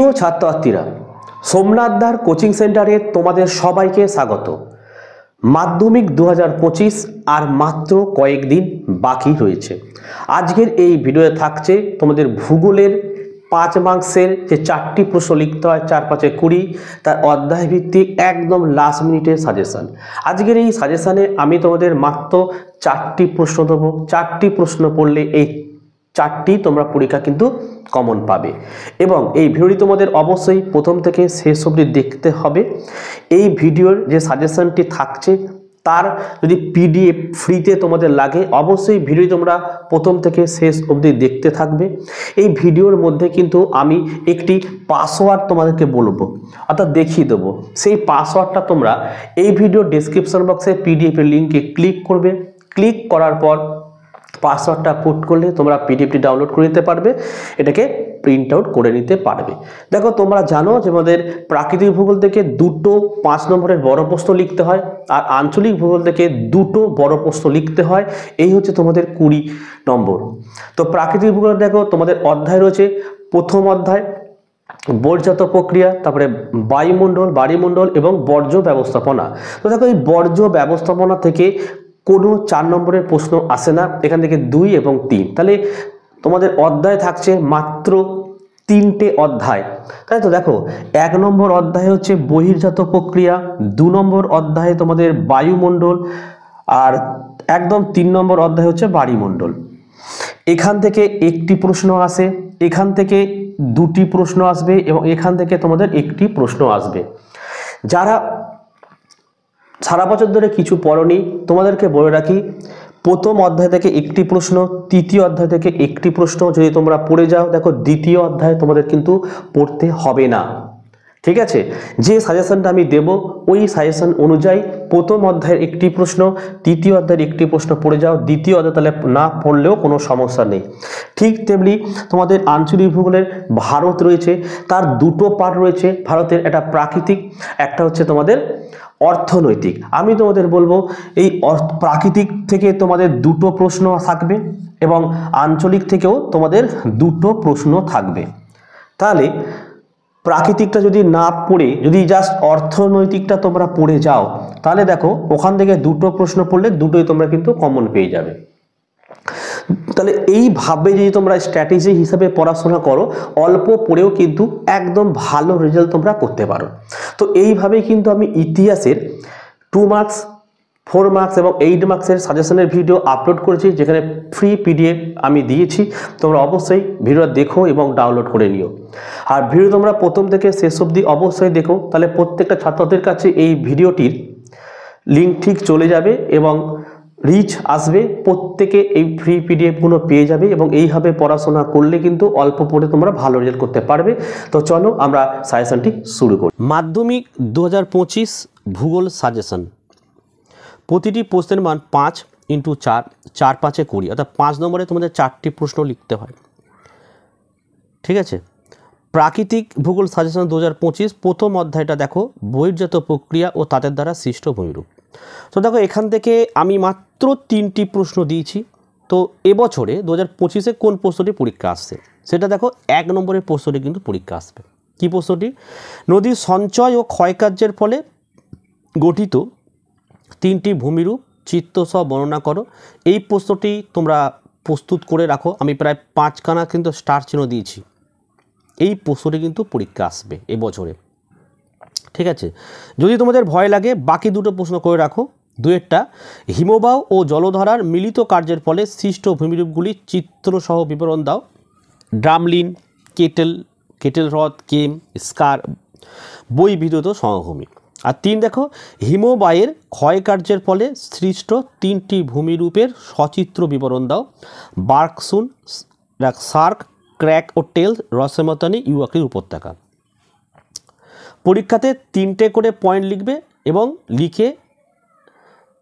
প্রিয় ছাত্রছাত্রীরা, সোমনাথদার কোচিং সেন্টারে তোমাদের সবাইকে স্বাগত। মাধ্যমিক 2025 আর মাত্র কয়েকদিন বাকি রয়েছে। আজকের এই ভিডিওতে থাকছে তোমাদের ভূগোলের 5 মার্কসের যে 4টি প্রশ্ন লিখতে হয়, 4-5 20, তার অধ্যায় ভিত্তিক একদম লাস্ট মিনিটের সাজেশন। আজকের এই সাজেশনে আমি তোমাদের মাত্র 4টি প্রশ্ন দেবো। 4টি প্রশ্ন পড়লে এই 4টি তোমরা পরীক্ষা কিন্তু কমন পাবে। এবং এই ভিডিওটি তোমাদের অবশ্যই প্রথম থেকে শেষ অবধি দেখতে হবে। এই ভিডিওর যে সাজেশনটি থাকছে তার যদি পিডিএফ ফ্রিতে তোমাদের লাগে, অবশ্যই ভিডিও তোমরা প্রথম থেকে শেষ অবধি দেখতে থাকবে। এই ভিডিওর মধ্যে কিন্তু আমি একটি পাসওয়ার্ড তোমাদেরকে বলবো, অর্থাৎ দেখিয়ে দেবো। সেই পাসওয়ার্ডটা তোমরা এই ভিডিও ডেসক্রিপশন বক্সে পিডিএফের লিঙ্কে ক্লিক করবে। ক্লিক করার পর পাসওয়ার্ডটা পুট করলে তোমরা পিডিএফটি ডাউনলোড করে নিতে পারবে, এটাকে প্রিন্ট আউট করে নিতে পারবে। দেখো, তোমরা জানো যে আমাদের প্রাকৃতিক ভূগোল থেকে 2টো 5 নম্বরের বড় প্রশ্ন লিখতে হয়, আর আঞ্চলিক ভূগোল থেকে 2টো বড় প্রশ্ন লিখতে হয়। এই হচ্ছে তোমাদের 20 নম্বর। তো প্রাকৃতিক ভূগোল দেখো তোমাদের অধ্যায় রয়েছে, প্রথম অধ্যায় বহির্জাত প্রক্রিয়া, তারপরে বায়ুমণ্ডল এবং বর্জ্য ব্যবস্থাপনা। তো দেখো, এই বর্জ্য ব্যবস্থাপনা থেকে কোনো 4 নম্বরের প্রশ্ন আসে না, এখান থেকে 2 এবং 3। তাহলে তোমাদের অধ্যায় থাকছে মাত্র 3টে অধ্যায়, তাই তো। দেখো, 1 নম্বর অধ্যায় হচ্ছে বহির্জাত প্রক্রিয়া, 2 নম্বর অধ্যায়ে তোমাদের বায়ুমণ্ডল, আর একদম 3 নম্বর অধ্যায় হচ্ছে বায়ুমণ্ডল। এখান থেকে একটি প্রশ্ন আসে, এখান থেকে 2টি প্রশ্ন আসবে, এবং এখান থেকে তোমাদের একটি প্রশ্ন আসবে। যারা সারা বছর ধরে কিছু পড়নি, তোমাদেরকে বলে রাখি, প্রথম অধ্যায় থেকে একটি প্রশ্ন, তৃতীয় অধ্যায় থেকে একটি প্রশ্ন যদি তোমরা পড়ে যাও, দেখো দ্বিতীয় অধ্যায় তোমাদের কিন্তু পড়তে হবে না, ঠিক আছে। যে সাজেশনটা আমি দেব ওই সাজেশন অনুযায়ী প্রথম অধ্যায়ের একটি প্রশ্ন, তৃতীয় অধ্যায়ের একটি প্রশ্ন পড়ে যাও, দ্বিতীয় অধ্যায় তাহলে না পড়লেও কোনো সমস্যা নেই। ঠিক তেমনি তোমাদের আঞ্চলিক ভূগোলের ভারত রয়েছে, তার 2টো পার্ট রয়েছে। ভারতের একটা প্রাকৃতিক, একটা হচ্ছে তোমাদের অর্থনৈতিক। আমি তোমাদের বলবো এই প্রাকৃতিক থেকে তোমাদের 2টো প্রশ্ন থাকবে, এবং আঞ্চলিক থেকেও তোমাদের 2টো প্রশ্ন থাকবে। তাহলে প্রাকৃতিকটা যদি না পড়ে যদি জাস্ট অর্থনৈতিকটা তোমরা পড়ে যাও, তাহলে দেখো ওখান থেকে 2টো প্রশ্ন পড়লে 2টোই তোমরা কিন্তু কমন পেয়ে যাবে। তাহলে এইভাবে যদি তোমরা স্ট্র্যাটেজি হিসাবে পড়াশোনা করো, অল্প পড়েও কিন্তু একদম ভালো রেজাল্ট তোমরা করতে পারো। তো এইভাবেই কিন্তু আমি ইতিহাসের 2 মার্কস, 4 মার্কস এবং 8 মার্কসের সাজেশনের ভিডিও আপলোড করেছি, যেখানে ফ্রি পিডিএফ আমি দিয়েছি। তোমরা অবশ্যই ভিডিও দেখো এবং ডাউনলোড করে নিও। আর ভিডিও তোমরা প্রথম থেকে শেষ অবধি অবশ্যই দেখো, তাহলে প্রত্যেকটা ছাত্রদের কাছে এই ভিডিওটির লিঙ্ক ঠিক চলে যাবে এবং রিচ আসবে, প্রত্যেকে এই ফ্রি পিডিএফগুলো পেয়ে যাবে। এবং এইভাবে পড়াশোনা করলে কিন্তু অল্প পড়ে তোমরা ভালো রেজাল্ট করতে পারবে। তো চলো আমরা সাজেশনটি শুরু করি। মাধ্যমিক 2025 ভূগোল সাজেশন। প্রতিটি প্রশ্নের মান 5 × 4, 4-5 20, অর্থাৎ 5 নম্বরে তোমাদের 4টি প্রশ্ন লিখতে হয়, ঠিক আছে। প্রাকৃতিক ভূগোল সাজেশন 2025 প্রথম অধ্যায়টা দেখো, বহির্জাত প্রক্রিয়া ও তাদের দ্বারা সৃষ্ট ভূমিরূপ। তো দেখো, এখান থেকে আমি মাত্র 3টি প্রশ্ন দিয়েছি। তো এবছরে 2025-এ কোন প্রশ্নটি পরীক্ষা আসছে সেটা দেখো, 1 নম্বরের প্রশ্নটি কিন্তু পরীক্ষা আসবে। কি প্রশ্নটি? নদীর সঞ্চয় ও ক্ষয়কার্যের ফলে গঠিত 3টি ভূমিরূপ চিত্রসহ বর্ণনা করো। এই প্রশ্নটি তোমরা প্রস্তুত করে রাখো। আমি প্রায় 5খানা কিন্তু স্টার চিহ্ন দিয়েছি। এই প্রশ্নটি কিন্তু পরীক্ষা আসবে এবছরে, ঠিক আছে। যদি তোমাদের ভয় লাগে, বাকি 2টো প্রশ্ন করে রাখো। 2টা হিমবাহ ও জলধারার মিলিত কার্যের ফলে সৃষ্ট ভূমিরূপগুলি চিত্রসহ বিবরণ দাও। ড্রামলিন, কেটেল হ্রদ, কেম, স্কার, বৈবিধ্য সমভূমি। আর 3 দেখো, হিমবাহের ক্ষয়কার্যের ফলে সৃষ্ট 3টি ভূমিরূপের সচিত্র বিবরণ দাও। বার্কসুন, সার্ক, ক্র্যাক ও টেল, রসেমতানি, ইউয়াকির উপত্যকা। পরীক্ষাতে 3টে করে পয়েন্ট লিখবে এবং লিখে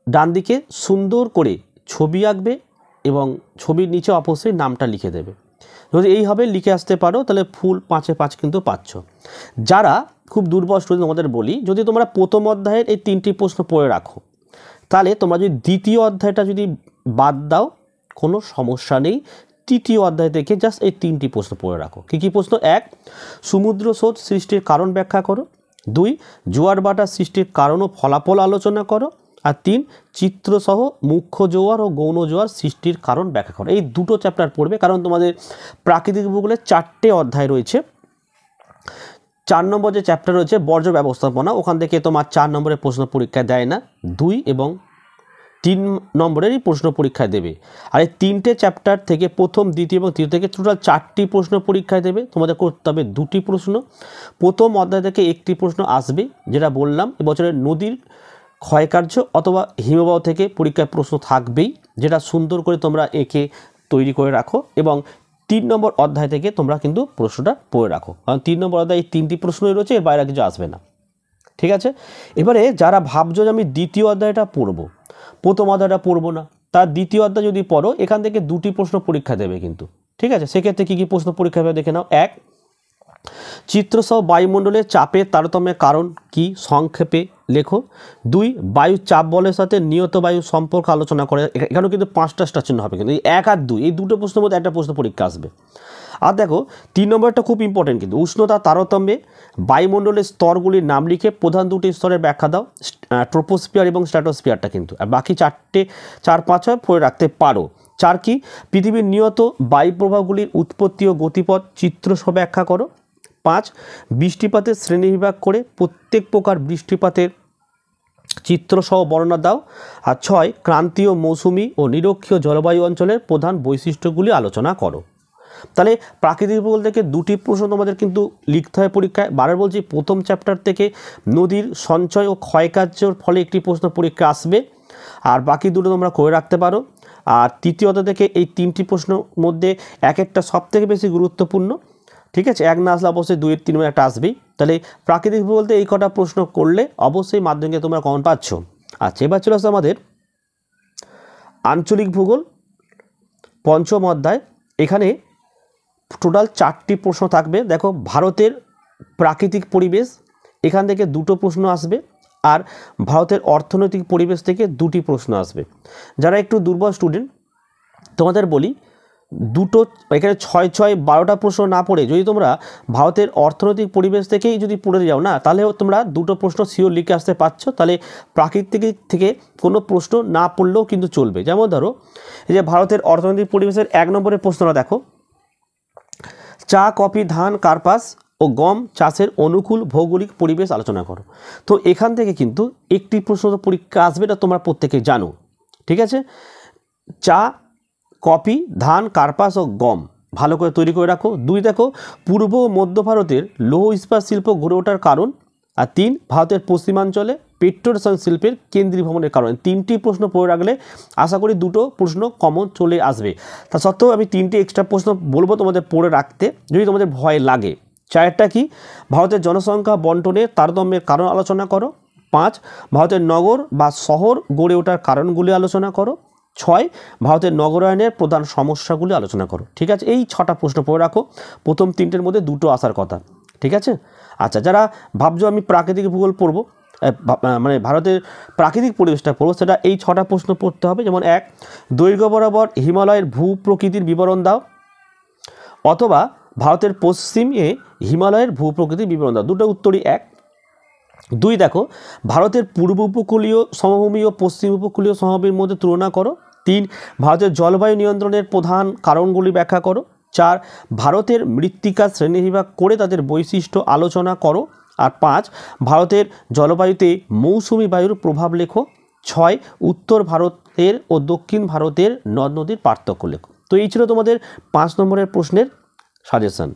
ডান দিকে সুন্দর করে ছবি আঁকবে এবং ছবির নিচে অবশ্যই নামটা লিখে দেবে। যদি এইভাবে লিখে আসতে পারো তাহলে ফুল 5-এ 5 কিন্তু পাচ্ছ। যারা খুব দুর্বল স্টুডেন্ট, তোমাদের বলি, যদি তোমরা প্রথম অধ্যায়ের এই 3টি প্রশ্ন পড়ে রাখো, তাহলে তোমরা যদি দ্বিতীয় অধ্যায়টা যদি বাদ দাও কোনো সমস্যা নেই, তৃতীয় অধ্যায় থেকে জাস্ট এই 3টি প্রশ্ন পড়ে রাখো। কী কী প্রশ্ন? 1, সমুদ্র স্রোত সৃষ্টির কারণ ব্যাখ্যা করো। 2, জোয়ার ভাটা সৃষ্টির কারণ ও ফলাফল আলোচনা করো। আর 3, চিত্রসহ মুখ্য জোয়ার ও গৌণ জোয়ার সৃষ্টির কারণ ব্যাখ্যা করো। এই দুটো চ্যাপ্টার পড়বে, কারণ তোমাদের প্রাকৃতিক ভূগোলে 4টে অধ্যায় রয়েছে। 4 নম্বর যে চ্যাপ্টার রয়েছে বর্জ্য ব্যবস্থাপনা, ওখান থেকে তোমার 4 নম্বরের প্রশ্ন পরীক্ষা দেয় না, 2 এবং 3 নম্বরেরই প্রশ্ন পরীক্ষায় দেবে। আর এই 3টে চ্যাপ্টার থেকে প্রথম, দ্বিতীয় এবং তৃতীয় থেকে টোটাল 4টি প্রশ্ন পরীক্ষায় দেবে। তোমাদের করতে হবে 2টি প্রশ্ন। প্রথম অধ্যায় থেকে 1টি প্রশ্ন আসবে, যেটা বললাম। এবছরের নদীর ক্ষয়কার্য অথবা হিমবাহ থেকে পরীক্ষায় প্রশ্ন থাকবেই, যেটা সুন্দর করে তোমরা এঁকে তৈরি করে রাখো। এবং 3 নম্বর অধ্যায় থেকে তোমরা কিন্তু প্রশ্নটা পড়ে রাখো, কারণ 3 নম্বর অধ্যায়ে এই 3টি প্রশ্নই রয়েছে, এর বাইরে কিছু আসবে না। ঠিক আছে? এবারে যারা ভাবছো যে আমি দ্বিতীয় অধ্যায়টা পড়বো, প্রথম অধ্যায়টা পড়বো না, তার দ্বিতীয় অধ্যায় যদি পড়ো, এখান থেকে 2টি প্রশ্ন পরীক্ষা দেবে কিন্তু। ঠিক আছে? সেক্ষেত্রে কী কী প্রশ্ন পরীক্ষা দেবে দেখে নাও। 1, চিত্রসহ বায়ুমণ্ডলের চাপের তারতম্যের কারণ কি সংক্ষেপে লেখো। 2, বায়ুর চাপ বলের সাথে নিয়ত বায়ুর সম্পর্ক আলোচনা করে। এখানেও কিন্তু 5টা স্টার চিহ্ন হবে, কিন্তু এই 1 আর 2 এই দুটো প্রশ্নের মধ্যে একটা প্রশ্ন পরীক্ষা আসবে। আর দেখো 3 নম্বরটা খুব ইম্পর্টেন্ট কিন্তু, উষ্ণতা তারতম্যে বায়ুমণ্ডলের স্তরগুলির নাম লিখে প্রধান 2টি স্তরের ব্যাখ্যা দাও, ট্রোপোস্ফিয়ার এবং স্ট্র্যাটোস্ফিয়ারটা কিন্তু। আর বাকি 4-5 পড়ে রাখতে পারো। 4 কি? পৃথিবীর নিয়ত বায়ু প্রবাহগুলির উৎপত্তি ও গতিপথ চিত্রসহ ব্যাখ্যা করো। 5, বৃষ্টিপাতের শ্রেণীবিভাগ করে প্রত্যেক প্রকার বৃষ্টিপাতের চিত্রসহ বর্ণনা দাও। আর 6, ক্রান্তীয় মৌসুমি ও নিরক্ষীয় জলবায়ু অঞ্চলের প্রধান বৈশিষ্ট্যগুলি আলোচনা করো। তাহলে প্রাকৃতিক ভূগোল থেকে 2টি প্রশ্ন তোমাদের কিন্তু লিখতে হয় পরীক্ষায়। বারবার বলছি, প্রথম চ্যাপ্টার থেকে নদীর সঞ্চয় ও ক্ষয়কার্যের ফলে একটি প্রশ্ন পরীক্ষা আসবে, আর বাকি 2টো তোমরা করে রাখতে পারো। আর তৃতীয়ত থেকে এই 3টি প্রশ্নের মধ্যে এক একটা সবথেকে বেশি গুরুত্বপূর্ণ। ঠিক আছে? 1 না আসলে অবশ্যই 2 এর 3 একটা আসবেই। তাহলে প্রাকৃতিক ভূগোলতে এই কটা প্রশ্ন করলে অবশ্যই মাধ্যমিকে তোমরা কমন পাচ্ছ। আচ্ছা, এবার চলে আসছে আমাদের আঞ্চলিক ভূগোল 5ম অধ্যায়। এখানে টোটাল 4টি প্রশ্ন থাকবে। দেখো, ভারতের প্রাকৃতিক পরিবেশ, এখান থেকে 2টো প্রশ্ন আসবে। আর ভারতের অর্থনৈতিক পরিবেশ থেকে 2টি প্রশ্ন আসবে। যারা একটু দুর্বল স্টুডেন্ট, তোমাদের বলি, দুটো এখানে 6-6-12টা প্রশ্ন না পড়ে যদি তোমরা ভারতের অর্থনৈতিক পরিবেশ থেকেই যদি পড়ে যাও না, তাহলে তোমরা 2টো প্রশ্ন শিওর লিখে আসতে পারছো। তাহলে প্রাকৃতিক থেকে কোনো প্রশ্ন না পড়লেও কিন্তু চলবে। যেমন ধরো, এই যে ভারতের অর্থনৈতিক পরিবেশের 1 নম্বরের প্রশ্নটা দেখো, চা, কফি, ধান, কার্পাস ও গম চাষের অনুকূল ভৌগোলিক পরিবেশ আলোচনা করো। তো এখান থেকে কিন্তু একটি প্রশ্ন পরীক্ষা আসবে, এটা তোমরা প্রত্যেকে জানো। ঠিক আছে? চা, কফি, ধান, কার্পাস ও গম ভালো করে তৈরি করে রাখো। 2, দেখো, পূর্ব ও মধ্য ভারতের লৌহ ইস্পাত শিল্প গড়ে ওঠার কারণ। আর 3, ভারতের পশ্চিমাঞ্চলে পেট্রোরসায়ন শিল্পের কেন্দ্রীয় ভ্রমণের কারণ। 3টি প্রশ্ন পড়ে রাখলে আশা করি 2টো প্রশ্ন কমন চলে আসবে। তা সত্ত্বেও আমি 3টি এক্সট্রা প্রশ্ন বলবো তোমাদের পড়ে রাখতে, যদি তোমাদের ভয় লাগে। 4টা কি? ভারতের জনসংখ্যা বন্টনের তারতম্যের কারণ আলোচনা করো। 5, ভারতের নগর বা শহর গড়ে ওঠার কারণগুলি আলোচনা করো। 6, ভারতের নগরায়নের প্রধান সমস্যাগুলি আলোচনা করো। ঠিক আছে? এই 6টা প্রশ্ন পড়ে রাখো। প্রথম 3টের মধ্যে 2টো আসার কথা। ঠিক আছে? আচ্ছা, যারা ভাবছো আমি প্রাকৃতিক ভূগোল পড়বো, মানে ভারতের প্রাকৃতিক পরিবেশটা পড়বো, সেটা এই 6টা প্রশ্ন পড়তে হবে। যেমন 1, দৈর্ঘ্য বরাবর হিমালয়ের ভূ প্রকৃতির বিবরণ দাও, অথবা ভারতের পশ্চিমে হিমালয়ের ভূ প্রকৃতির বিবরণ দাও। 2টো উত্তরই 1। 2, দেখো, ভারতের পূর্ব উপকূলীয় সমভূমি ও পশ্চিম উপকূলীয় সমভূমির মধ্যে তুলনা করো। 3, ভারতের জলবায়ু নিয়ন্ত্রণের প্রধান কারণগুলি ব্যাখ্যা করো। 4, ভারতের মৃত্তিকা শ্রেণীবিভাগ করে তাদের বৈশিষ্ট্য আলোচনা করো। আর 5, ভারতের জলবায়ুতে মৌসুমি বায়ুর প্রভাব লেখো। 6, উত্তর ভারতের ও দক্ষিণ ভারতের নদ নদীর পার্থক্য লেখো। তো এই ছিল তোমাদের 5 নম্বরের প্রশ্নের সাজেশন।